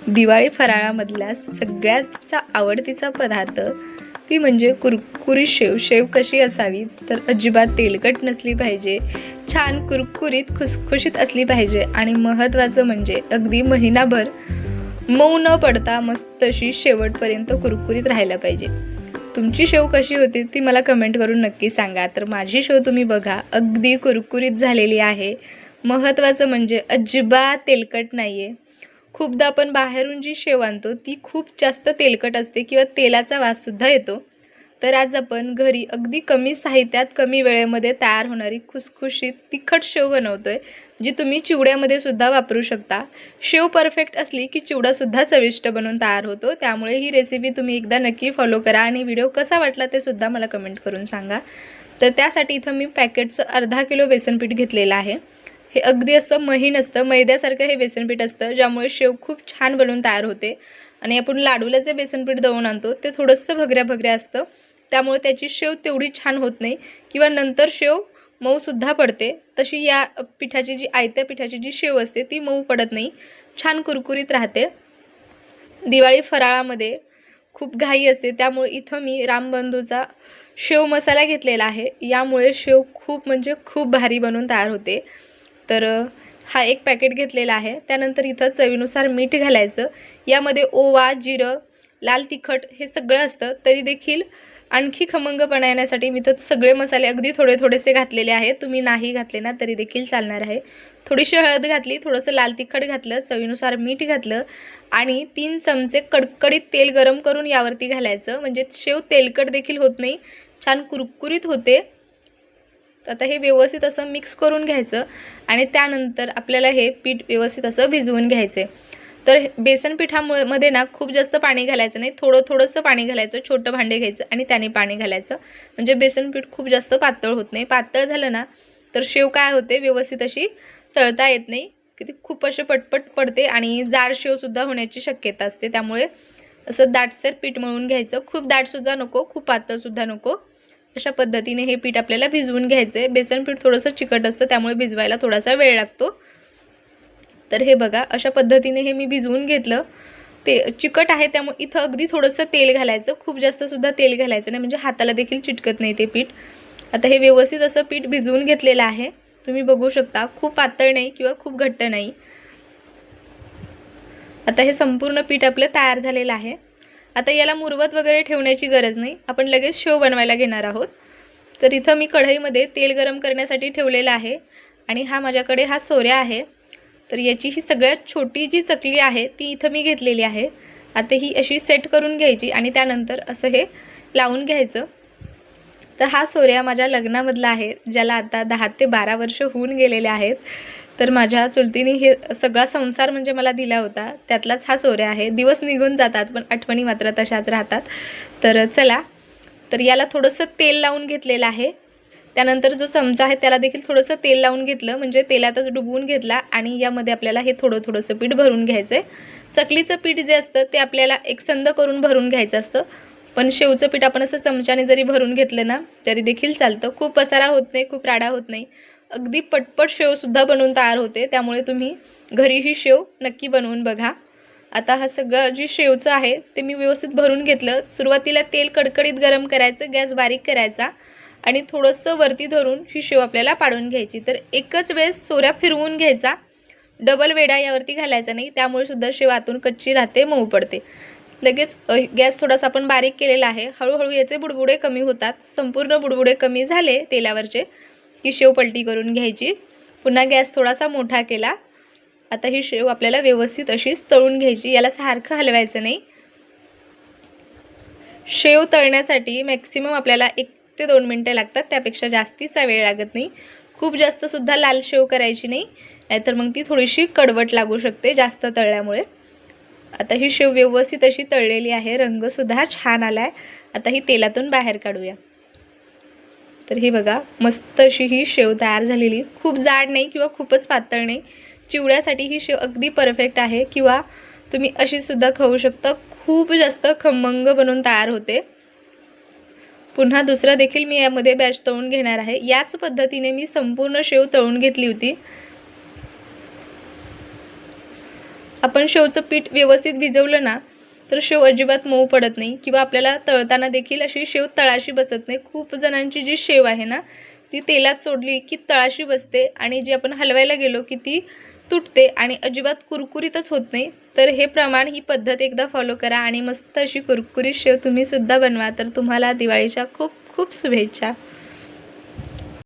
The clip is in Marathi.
दिवाळी फराळामधला सगळ्याचा आवडतीचा पदार्थ ती म्हणजे कुरकुरीत शेव. शेव कशी असावी तर अजिबात तेलकट नसली पाहिजे, छान कुरकुरीत खुसखुशीत असली पाहिजे आणि महत्त्वाचं म्हणजे अगदी महिनाभर मऊ न पडता मस्त अशी शेवटपर्यंत कुरकुरीत राहायला पाहिजे. तुमची शेव कशी होती ती मला कमेंट करून नक्की सांगा. तर माझी शेव तुम्ही बघा अगदी कुरकुरीत झालेली आहे. महत्त्वाचं म्हणजे अजिबात तेलकट नाही आहे. खूपदा आपण बाहेरून जी शेव आणतो ती खूप जास्त तेलकट असते किंवा तेलाचा वाससुद्धा येतो. तर आज आपण घरी अगदी कमी साहित्यात कमी वेळेमध्ये तयार होणारी खुसखुशीत तिखट शेव बनवतोय, जी तुम्ही चिवड्यामध्ये सुद्धा वापरू शकता. शेव परफेक्ट असली की चिवडासुद्धा चविष्ट बनून तयार होतो. त्यामुळे ही रेसिपी तुम्ही एकदा नक्की फॉलो करा आणि व्हिडिओ कसा वाटला ते सुद्धा मला कमेंट करून सांगा. तर त्यासाठी इथं मी पॅकेटचं अर्धा किलो बेसन पीठ घेतलेलं आहे. हे अगदी असं महीन असतं, मैद्यासारखं हे बेसन पीठ असतं, ज्यामुळे शेव खूप छान बनून तयार होते. आणि आपण लाडूला जे बेसन पीठ दळून आणतो ते थोडंसं भगऱ्या भगऱ्या असतं, त्यामुळे त्याची शेव तेवढी छान होत नाही किंवा नंतर शेव मऊसुद्धा पडते. तशी या पिठाची जी आयत्या पिठाची जी शेव असते ती मऊ पडत नाही, छान कुरकुरीत राहते. दिवाळी फराळामध्ये खूप घाई असते, त्यामुळे इथं मी रामबंधूचा शेव मसाला घेतलेला आहे. यामुळे शेव खूप म्हणजे खूप भारी बनून तयार होते. तर हा एक पॅकेट घेतलेला आहे. त्यानंतर इथं चवीनुसार मीठ घालायचं. यामध्ये ओवा, जिरं, लाल तिखट हे सगळं असतं. तरी देखील आणखी खमंगपणा येण्यासाठी मी तर सगळे मसाले अगदी थोडे थोडेसे घातलेले आहेत. तुम्ही नाही घातले ना तरी देखील चालणार आहे. थोडीशी हळद घातली, थोडंसं लाल तिखट घातलं, चवीनुसार मीठ घातलं आणि 3 चमचे कडकडीत तेल गरम करून यावरती घालायचं. म्हणजे शेव तेलकट देखील होत नाही, छान कुरकुरीत होते. आता हे व्यवस्थित असं मिक्स करून घ्यायचं आणि त्यानंतर आपल्याला हे पीठ व्यवस्थित असं भिजवून घ्यायचे. तर बेसन पिठामध्ये ना खूप जास्त पाणी घालायचं नाही, थोडंसं पाणी घालायचं. छोटं भांडे घ्यायचं आणि त्याने पाणी घालायचं, म्हणजे बेसन पीठ खूप जास्त पातळ होत नाही. पातळ झालं ना तर शेव काय होते, व्यवस्थित अशी तळता येत नाही, की ती खूप असे पटपट पडते आणि जाड शेवसुद्धा होण्याची शक्यता असते. त्यामुळे असं दाटसर पीठ मळून घ्यायचं. खूप दाटसुद्धा नको, खूप पातळसुद्धा नको. अशा पद्धतीने हे पीठ आपल्याला भिजवून घ्यायचं आहे. बेसन पीठ थोडंसं चिकट असतं, त्यामुळे भिजवायला थोडासा वेळ लागतो. तर हे बघा अशा पद्धतीने हे मी भिजवून घेतलं. ते चिकट आहे त्यामुळे इथं अगदी थोडंसं तेल घालायचं, खूप जास्तसुद्धा तेल घालायचं नाही, म्हणजे हाताला देखील चिटकत नाही ते पीठ. आता हे व्यवस्थित असं पीठ भिजवून घेतलेलं आहे. तुम्ही बघू शकता खूप पातळ नाही किंवा खूप घट्ट नाही. आता हे संपूर्ण पीठ आपलं तयार झालेलं आहे. आता याला मुरवत वगैरे ठेवण्याची गरज नाही, आपण लगेच शेव बनवायला घेणार आहोत. तर इथं मी कढईमध्ये तेल गरम करण्यासाठी ठेवलेलं आहे आणि माझ्याकडे हा सोऱ्या आहे. तर याची ही सगळ्यात छोटी जी चकली आहे ती इथं मी घेतलेली आहे. आता ही अशी सेट करून घ्यायची आणि त्यानंतर असं हे लावून घ्यायचं. तर हा सोऱ्या माझ्या लग्नामधला आहे, ज्याला आता 10 ते 12 वर्ष होऊन गेलेले आहेत. तर माझ्या चुलतीने हे सगळा संसार म्हणजे मला दिला होता, त्यातलाच हा सोऱ्या आहे. दिवस निघून जातात पण आठवणी मात्र तशाच राहतात. तर चला, तर याला थोडंसं तेल लावून घेतलेलं आहे. त्यानंतर जो चमचा आहे त्याला देखील थोडंसं तेल लावून घेतलं, म्हणजे तेलातच डुबवून घेतला आणि यामध्ये आपल्याला हे थोडंसं पीठ भरून घ्यायचं आहे. चकलीचं पीठ जे असतं ते आपल्याला एकसंध करून भरून घ्यायचं असतं, पण शेवचं पीठ आपण असं चमच्याने जरी भरून घेतलं ना तरी देखील चालतं. खूप पसारा होत नाही, खूप राडा होत नाही, अगदी पटपट शेवसुद्धा बनवून तयार होते. त्यामुळे तुम्ही घरी ही शेव नक्की बनवून बघा. आता हा सगळं जी शेवचं आहे ते मी व्यवस्थित भरून घेतलं. सुरुवातीला तेल कडकडीत गरम करायचं, गॅस बारीक करायचा आणि थोडंसं वरती धरून ही शेव आपल्याला पाडून घ्यायची. तर एकच वेळेस सोऱ्या फिरवून घ्यायचा, डबल वेडा यावरती घालायचा नाही, त्यामुळे सुद्धा शेव आतून कच्ची राहते, मऊ पडते. लगेच गॅस थोडासा आपण बारीक केलेला आहे. हळूहळू याचे बुडबुडे कमी होतात. संपूर्ण बुडबुडे कमी झाले तेलावरचे की शेव पलटी करून घ्यायची. पुन्हा गॅस थोडासा मोठा केला. आता ही शेव आपल्याला व्यवस्थित अशीच तळून घ्यायची, याला सारखं हलवायचं नाही. शेव तळण्यासाठी मॅक्सिमम आपल्याला 1 ते 2 मिनटं लागतात, त्यापेक्षा जास्तीचा वेळ लागत नाही. खूप जास्तसुद्धा लाल शेव करायची नाही, नाहीतर मग ती थोडीशी कडवट लागू शकते जास्त तळल्यामुळे. आता ही शेव व्यवस्थित अशी तळलेली आहे, रंगसुद्धा छान आला आहे. आता ही तेलातून बाहेर काढूया. तर ही बघा मस्त अशी ही शेव तयार झालेली, खूप जाड नाही किंवा खूपच पातळ नाही. चिवड्यासाठी ही शेव अगदी परफेक्ट आहे किंवा तुम्ही अशी सुद्धा खाऊ शकता. खूप जास्त खमंग बनून तयार होते. पुन्हा दुसरा देखील मी यामध्ये बॅच तळून घेणार आहे. याच पद्धतीने मी संपूर्ण शेव तळून घेतली होती. आपण शेवचं पीठ व्यवस्थित भिजवलं ना तर शेव अजिबात मऊ पडत नाही किंवा आपल्याला तळताना देखील अशी शेव तळाशी बसत नाही. खूप जणांची जी शेव आहे ना ती तेलात सोडली की तळाशी बसते आणि जी आपण हलवायला गेलो की ती तुटते आणि अजिबात कुरकुरीतच होत नाही. तर हे प्रमाण, ही पद्धत एकदा फॉलो करा आणि मस्त अशी कुरकुरीत शेव तुम्ही सुद्धा बनवा. तर तुम्हाला दिवाळीच्या खूप खूप शुभेच्छा.